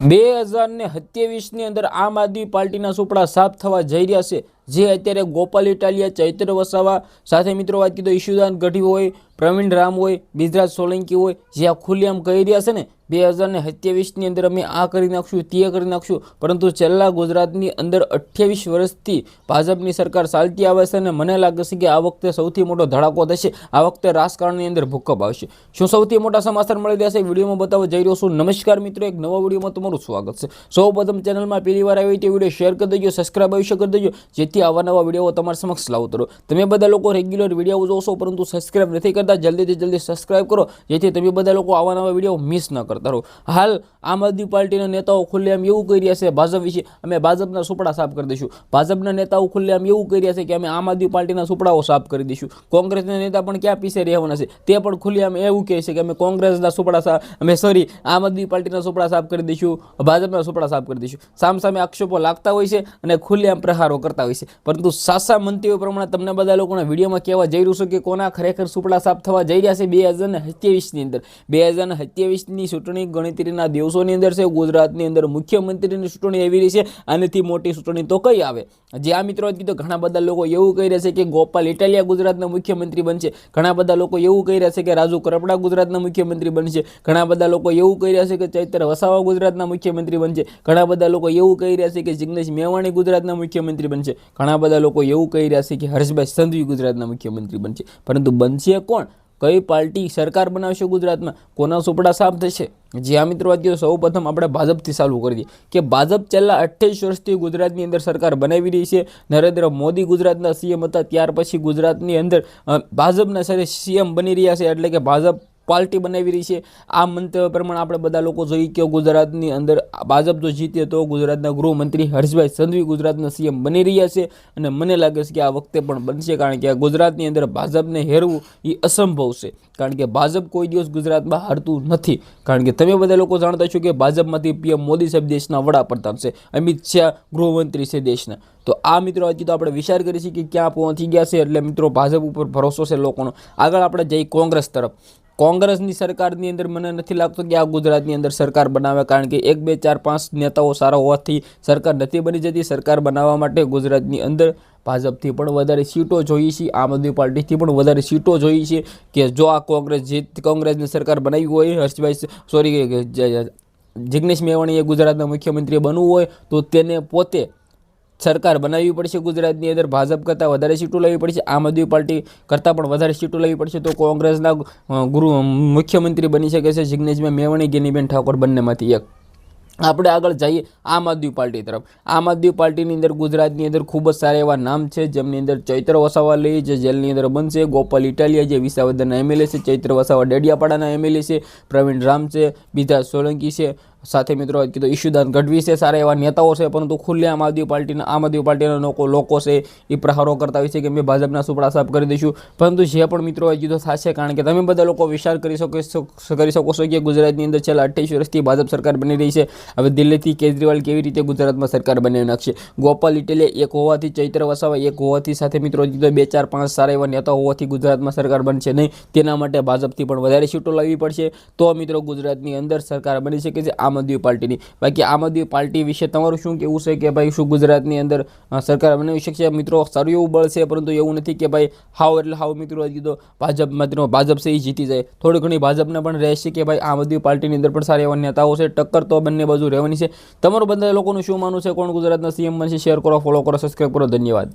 2027ની અંદર આમ આદમી પાર્ટીના સુપડા સાફ થવા જઈ રહ્યા છે। જે અત્યારે ગોપાલ ઇટાલિયા, ચૈત્ર વસાવા સાથે મિત્રો વાત કીધો ઈશુદાન ગઢવી હોય, પ્રવીણ રામ હોય, બિજરાજ સોલંકી હોય, જે આ ખુલ્લેઆમ કહી રહ્યા છે ને 2027ની અંદર અમે આ કરી નાખશું, તે કરી નાખશું। પરંતુ છેલ્લા ગુજરાતની અંદર 28 વર્ષથી ભાજપની સરકાર ચાલતી આવે છે અને મને લાગે છે કે આ વખતે સૌથી મોટો ધડાકો થશે। આ વખતે રાજકારણની અંદર ભૂકંપ આવશે। શું સૌથી મોટા સમાચાર મળી રહ્યા છે વિડીયોમાં બતાવવા જઈ રહ્યો છું। નમસ્કાર મિત્રો, એક નવા વિડીયોમાં તમારું સ્વાગત છે। સૌપ્રથમ ચેનલમાં પહેલી વાર આવી તે વિડીયો શેર કરી દેજો, સબસ્ક્રાઇબ અવશ્ય કરી દેજો, જેથી આવા નવા વિડીયો તમારા સમક્ષ લાવતો રહું। તમે બધા લોકો રેગ્યુલર વિડીયો જોશો પરંતુ સબસ્ક્રાઇબ નથી કરતા, જલ્દીથી જલ્દી સબસ્ક્રાઇબ કરો, જેથી તમે બધા લોકો આવા નવા વિડીયો મિસ ન કરતા રહો। હાલ આમ આદમી પાર્ટીના નેતાઓ ખુલ્લેઆમ એવું કહી રહ્યા છે ભાજપ વિશે, અમે ભાજપના સુપડા સાફ કરી દઈશું। ભાજપના નેતાઓ ખુલ્લેઆમ એવું કહી રહ્યા છે કે અમે આમ આદમી પાર્ટીના સુપડાઓ સાફ કરી દઈશું। કોંગ્રેસના નેતા પણ ક્યાં પીછે રહેવાના છે, તે પણ ખુલ્લેઆમ એવું કહે છે કે અમે કોંગ્રેસના સુપડા આમ આદમી પાર્ટીના સુપડા સાફ કરી દઈશું, ભાજપના સુપડા સાફ કરી દઈશું। સામસામે આક્ષેપો લાગતા હોય છે અને ખુલ્લેઆમ પ્રહારો કરતા હોય છે, પરંતુ સાચા મંતવ્યો પ્રમાણે તમને બધા લોકોના વિડીયોમાં કહેવા જઈ રહ્યું છે કે કોના ખરેખર સુપડા સાફ થવા જઈ રહ્યા છે 2027ની અંદર। 2027ની ચૂંટણી ગણતરીના દિવસોની અંદર છે। ગુજરાતની અંદર મુખ્યમંત્રીની ચૂંટણી આવી રહી છે, આનાથી મોટી ચૂંટણી તો કઈ આવે। જે આ મિત્રો કીધું, ઘણા બધા લોકો એવું કહી રહ્યા છે કે ગોપાલ ઇટાલિયા ગુજરાતના મુખ્યમંત્રી બનશે, ઘણા બધા લોકો એવું કહી રહ્યા છે કે રાજુ કરપડા ગુજરાતના મુખ્યમંત્રી બનશે, ઘણા બધા લોકો એવું કહી રહ્યા છે કે ચૈત્ર વસાવા ગુજરાતના મુખ્યમંત્રી બનશે, ઘણા બધા લોકો એવું કહી રહ્યા છે કે જિગ્નેશ મેવાણી ગુજરાતના મુખ્યમંત્રી બનશે, ઘણા બધા લોકો એવું કહી રહ્યા છે કે હર્ષભાઈ સંઘવી ગુજરાતના મુખ્યમંત્રી બનશે। પરંતુ બનશે કોણ? કઈ પાર્ટી સરકાર બનાવશે ગુજરાતમાં? કોના સુપડા સાફ થશે? જે આ મિત્રો અત્યારે સૌ પ્રથમ આપણે ભાજપથી ચાલુ કરી દઈએ કે ભાજપ છેલ્લા 28 વર્ષથી ગુજરાતની અંદર સરકાર બનાવી રહી છે। નરેન્દ્ર મોદી ગુજરાતના સીએમ હતા, ત્યાર પછી ગુજરાતની અંદર ભાજપના સાથે સીએમ બની રહ્યા છે, એટલે કે ભાજપ પાર્ટી બનાવી રહી છે। આ મંતવ્ય પ્રમાણે આપણે બધા લોકો જોઈએ કે ગુજરાતની અંદર ભાજપ જો જીતે તો ગુજરાતના ગૃહમંત્રી હર્ષભાઈ સંઘવી ગુજરાતના સીએમ બની રહ્યા છે અને મને લાગે છે કે આ વખતે પણ બનશે, કારણ કે ગુજરાતની અંદર ભાજપને હેરવું એ અસંભવ છે, કારણ કે ભાજપ કોઈ દિવસ ગુજરાતમાં હારતું નથી। કારણ કે તમે બધા લોકો જાણતા છો કે ભાજપમાંથી પીએમ મોદી સાહેબ દેશના વડાપ્રધાન છે, અમિત શાહ ગૃહમંત્રી છે દેશના। તો આ મિત્રો હજી તો આપણે વિચાર કરીએ છીએ કે ક્યાં પહોંચી ગયા છે, એટલે મિત્રો ભાજપ ઉપર ભરોસો છે લોકોનો। આગળ આપણે જઈએ કોંગ્રેસ તરફ। કોંગ્રેસની સરકારની અંદર મને નથી લાગતું કે આ ગુજરાતની અંદર સરકાર બનાવે, કારણ કે 1 2 4 5 નેતાઓ સારા હોવાથી સરકાર નથી બની જતી। સરકાર બનાવવા માટે ગુજરાતની અંદર ભાજપથી પણ વધારે સીટો જોઈએ છે, આમ આદમી પાર્ટીથી પણ વધારે સીટો જોઈએ છે કે જો આ કોંગ્રેસની સરકાર બનાવી હોય, જિગ્નેશ મેવાણીએ ગુજરાતના મુખ્યમંત્રી બનવું હોય તો તેને પોતે સરકાર બનાવવી પડશે ગુજરાતની અંદર, ભાજપ કરતાં વધારે સીટો લેવી પડશે, આમ આદમી પાર્ટી કરતાં પણ વધારે સીટો લેવી પડશે, તો કોંગ્રેસના મુખ્યમંત્રી બની શકે છે જિગ્નેશ મેવાણી, ગેનીબેન ઠાકોર બંનેમાંથી એક। આપણે આગળ જઈએ આમ આદમી પાર્ટી તરફ। આમ આદમી પાર્ટીની અંદર ગુજરાતની અંદર ખૂબ જ સારા એવા નામ છે, જેમની અંદર ચૈત્ર વસાવા લઈ જે જેલની અંદર બનશે, ગોપાલ ઇટાલિયા જે વિસાવદરના એમએલએ છે, ચૈત્ર વસાવા ડેડિયાપાડાના એમએલએ છે, પ્રવીણ રામ છે, બિજરાજ સોલંકી છે, સાથે મિત્રો કીધું ઈશુદાન ગઢવી છે, સારા એવા નેતાઓ છે, પરંતુ ખુલ્લેઆમ આમ આદમી પાર્ટીના લોકો છે એ પ્રહારો કરતા હોય છે કે અમે ભાજપના સુપડા સાફ કરી દઈશું। પરંતુ જે પણ મિત્રો કીધું થશે, કારણ કે તમે બધા લોકો વિચાર કરી શકો છો કે ગુજરાતની અંદર છેલ્લા 28 વર્ષથી ભાજપ સરકાર બની રહી છે। હવે દિલ્હીથી કેજરીવાલ કેવી રીતે ગુજરાતમાં સરકાર બનાવી નાખશે? ગોપાલ ઇટાલિયા એક હોવાથી, ચૈત્ર વસાવા એક હોવાથી, સાથે મિત્રો કીધું 2 4 5 સારા એવા નેતાઓ હોવાથી ગુજરાતમાં સરકાર બનશે નહીં। તેના માટે ભાજપથી પણ વધારે સીટો લાવવી પડશે, તો મિત્રો ગુજરાતની અંદર સરકાર બની શકે છે આમ આદમી પાર્ટીની। બાકી આમ આદમી પાર્ટી વિશે તમારું શું કહેવું છે કે ભાઈ શું ગુજરાતની અંદર સરકાર બનાવી શકશે? મિત્રો સારું એવું બળ છે, પરંતુ એવું નથી કે ભાઈ હાવ એટલે હાવ મિત્રો કીધું ભાજપ છે એ જીતી જાય। થોડી ઘણી ભાજપને પણ રહેશે કે ભાઈ આમ આદમી પાર્ટીની અંદર પણ સારા એવા નેતાઓ છે, ટક્કર તો બંને બાજુ રહેવાની છે। તમારું બધા લોકોનું શું માનવું છે, કોણ ગુજરાતના સીએમ બનશે? શેર કરો, ફોલો કરો, સબસ્ક્રાઈબ કરો, ધન્યવાદ।